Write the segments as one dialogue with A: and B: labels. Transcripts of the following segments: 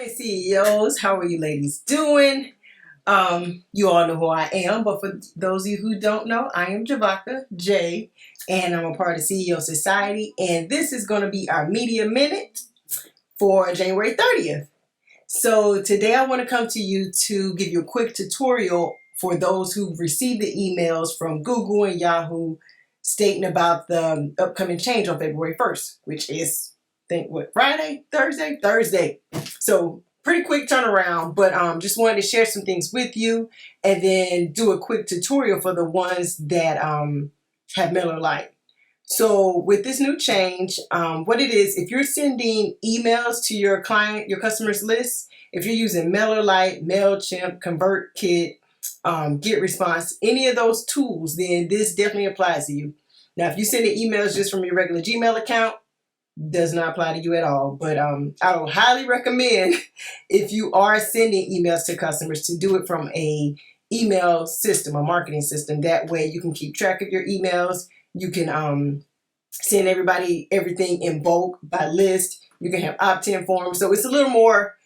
A: Morning, CEOs. How are you ladies doing? You all know who I am, but for those of you who don't know, I am Javaka J, and I'm a part of CEO Society, and this is going to be our Media Minute for January 30th. So today I want to come to you to give you a quick tutorial for those who've received the emails from Google and Yahoo stating about the upcoming change on February 1st, which is Friday, Thursday. So pretty quick turnaround, but just wanted to share some things with you and then do a quick tutorial for the ones that have MailerLite. So with this new change, what it is, if you're sending emails to your client, your customers list, if you're using MailerLite, MailChimp, ConvertKit, GetResponse, any of those tools, then this definitely applies to you. Now, if you send emails just from your regular Gmail account, does not apply to you at all. But I would highly recommend, if you are sending emails to customers, to do it from a email system, a marketing system. That way you can keep track of your emails. You can send everybody everything in bulk by list. You can have opt-in forms. So it's a little more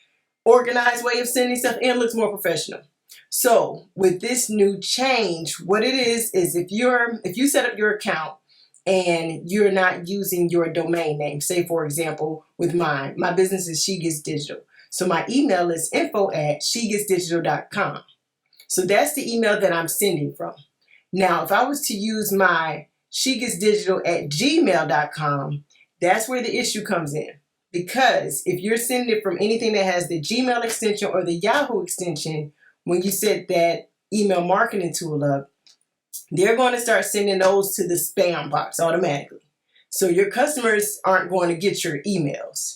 A: organized way of sending stuff, and it looks more professional. So with this new change, what it is if you set up your account and you're not using your domain name, say for example, with mine, my business is She Gets Digital. So my email is info@shegetsdigital.com. So that's the email that I'm sending from. Now, if I was to use my shegetsdigital@gmail.com, that's where the issue comes in. Because if you're sending it from anything that has the Gmail extension or the Yahoo extension, when you set that email marketing tool up, they're going to start sending those to the spam box automatically. So your customers aren't going to get your emails.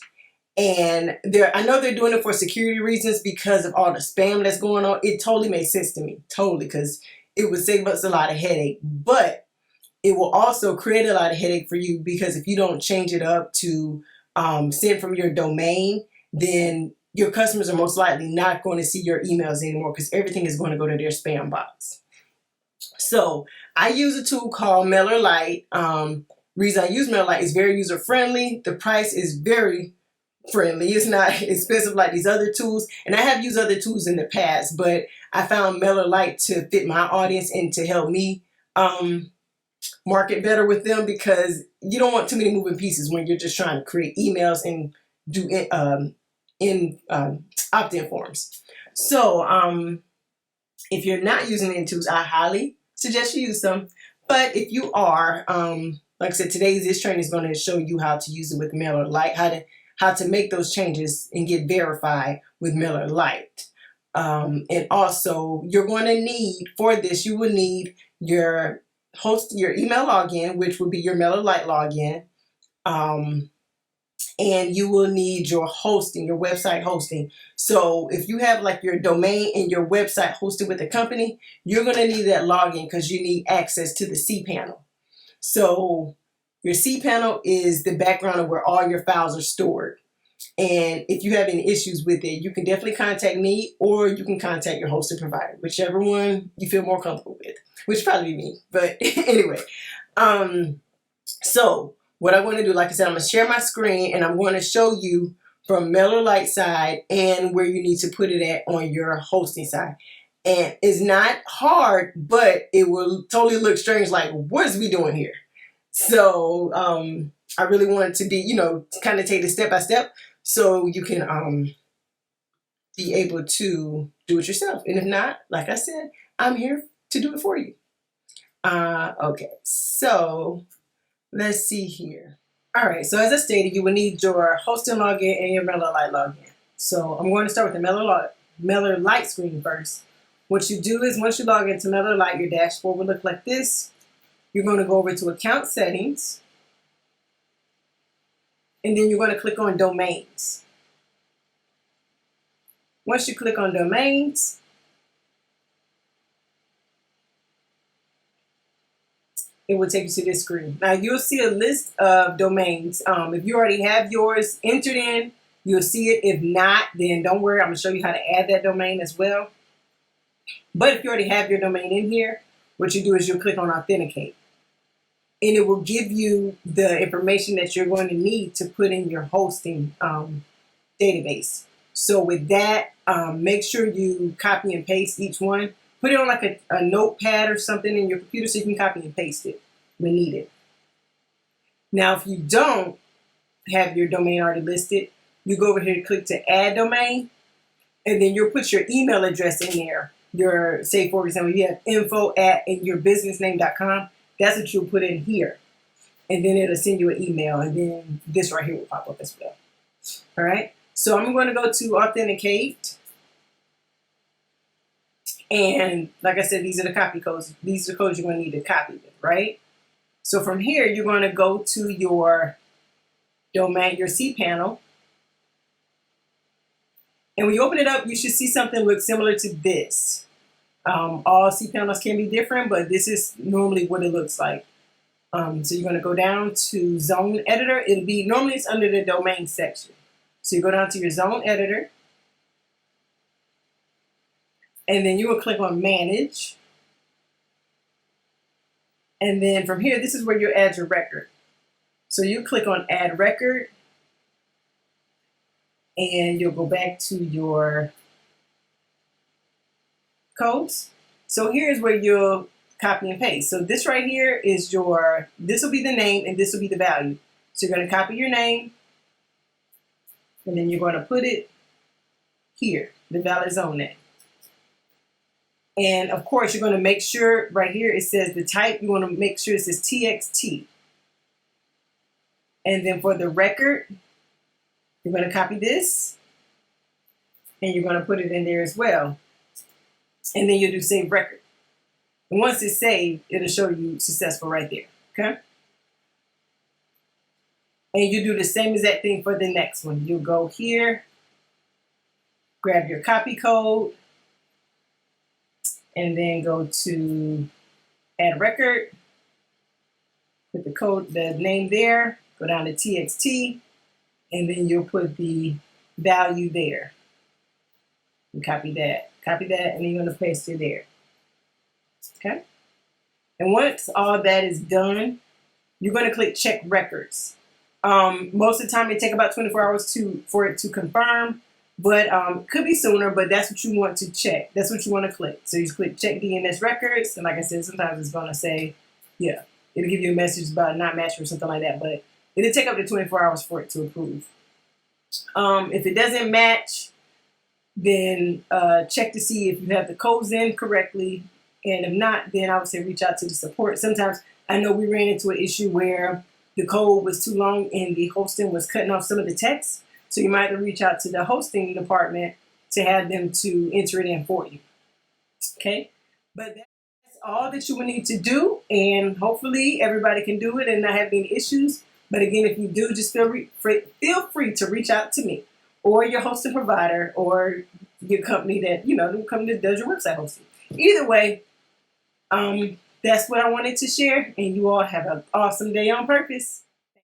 A: And I know they're doing it for security reasons because of all the spam that's going on. It totally makes sense to me, totally, because it would save us a lot of headache. But it will also create a lot of headache for you, because if you don't change it up to send from your domain, then your customers are most likely not going to see your emails anymore, because everything is going to go to their spam box. So I use a tool called MailerLite. Reason I use MailerLite is very user friendly. The price is very friendly. It's not expensive like these other tools. And I have used other tools in the past, but I found MailerLite to fit my audience and to help me market better with them, because you don't want too many moving pieces when you're just trying to create emails and do opt-in forms. So if you're not using any tools, I highly suggest you use them. But if you are, like I said, this training is going to show you how to use it with MailerLite, how to make those changes and get verified with MailerLite. And also, you're going to need, for this, you will need your email login, which would be your MailerLite login. And you will need your hosting, your website hosting. So if you have like your domain and your website hosted with a company, you're going to need that login, because you need access to the cPanel. So your cPanel is the background of where all your files are stored. And if you have any issues with it, you can definitely contact me, or you can contact your hosting provider, whichever one you feel more comfortable with, which probably be me. But anyway, so what I'm going to do, like I said, I'm going to share my screen, and I'm going to show you from MailerLite side and where you need to put it at on your hosting side. And it's not hard, but it will totally look strange, like, what is we doing here? So I really wanted to be, kind of take it step by step, so you can be able to do it yourself. And if not, like I said, I'm here to do it for you. Okay, so let's see here. All right, so as I stated, you will need your hosting login and your MailerLite login. So I'm going to start with the MailerLite screen first. What you do is, once you log into MailerLite, your dashboard will look like this. You're going to go over to account settings, and then you're going to click on domains. Once you click on domains, it will take you to this screen. Now you'll see a list of domains. If you already have yours entered in, you'll see it. If not, then don't worry. I'm going to show you how to add that domain as well. But if you already have your domain in here, what you do is you'll click on Authenticate. And it will give you the information that you're going to need to put in your hosting database. So with that, make sure you copy and paste each one. Put it on like a notepad or something in your computer so you can copy and paste it when needed. Now, if you don't have your domain already listed, you go over here and click to add domain, and then you'll put your email address in there. Your, say for example, you have info@yourbusinessname.com. That's what you'll put in here. And then it'll send you an email, and then this right here will pop up as well. All right. So I'm going to go to authenticate. And like I said, these are the copy codes. These are the codes you're going to need to copy them, right? So from here, you're going to go to your domain, your cPanel. And when you open it up, you should see something look similar to this. All cPanels can be different, but this is normally what it looks like. So you're going to go down to Zone Editor. It'll be, normally it's under the domain section. So you go down to your Zone Editor. And then you will click on Manage. And then from here, this is where you add your record. So you click on Add Record. And you'll go back to your codes. So here's where you'll copy and paste. So this right here is your, this will be the name and this will be the value. So you're going to copy your name. And then you're going to put it here, the valid zone name. And of course, you're going to make sure right here it says the type. You want to make sure it says TXT. And then for the record, you're going to copy this. And you're going to put it in there as well. And then you'll do Save Record. And once it's saved, it'll show you successful right there. Okay? And you do the same exact thing for the next one. You'll go here, grab your copy code, and then go to Add Record, put the code, the name there, go down to TXT, and then you'll put the value there. You copy that, and then you're going to paste it there. Okay? And once all that is done, you're going to click Check Records. Most of the time it takes about 24 hours for it to confirm, but could be sooner, but that's what you want to check. That's what you want to click. So you click Check DNS Records, and like I said, sometimes it's going to say, yeah, it'll give you a message about not matching or something like that, but it'll take up to 24 hours for it to approve. If it doesn't match, then check to see if you have the codes in correctly, and if not, then I would say reach out to the support. Sometimes I know we ran into an issue where the code was too long and the hosting was cutting off some of the text. So you might have to reach out to the hosting department to have them to enter it in for you. Okay? But that's all that you will need to do, and hopefully everybody can do it and not have any issues. But again, if you do, just feel free to reach out to me or your hosting provider or your company that, the company that does your website hosting. Either way, that's what I wanted to share, and you all have an awesome day on purpose.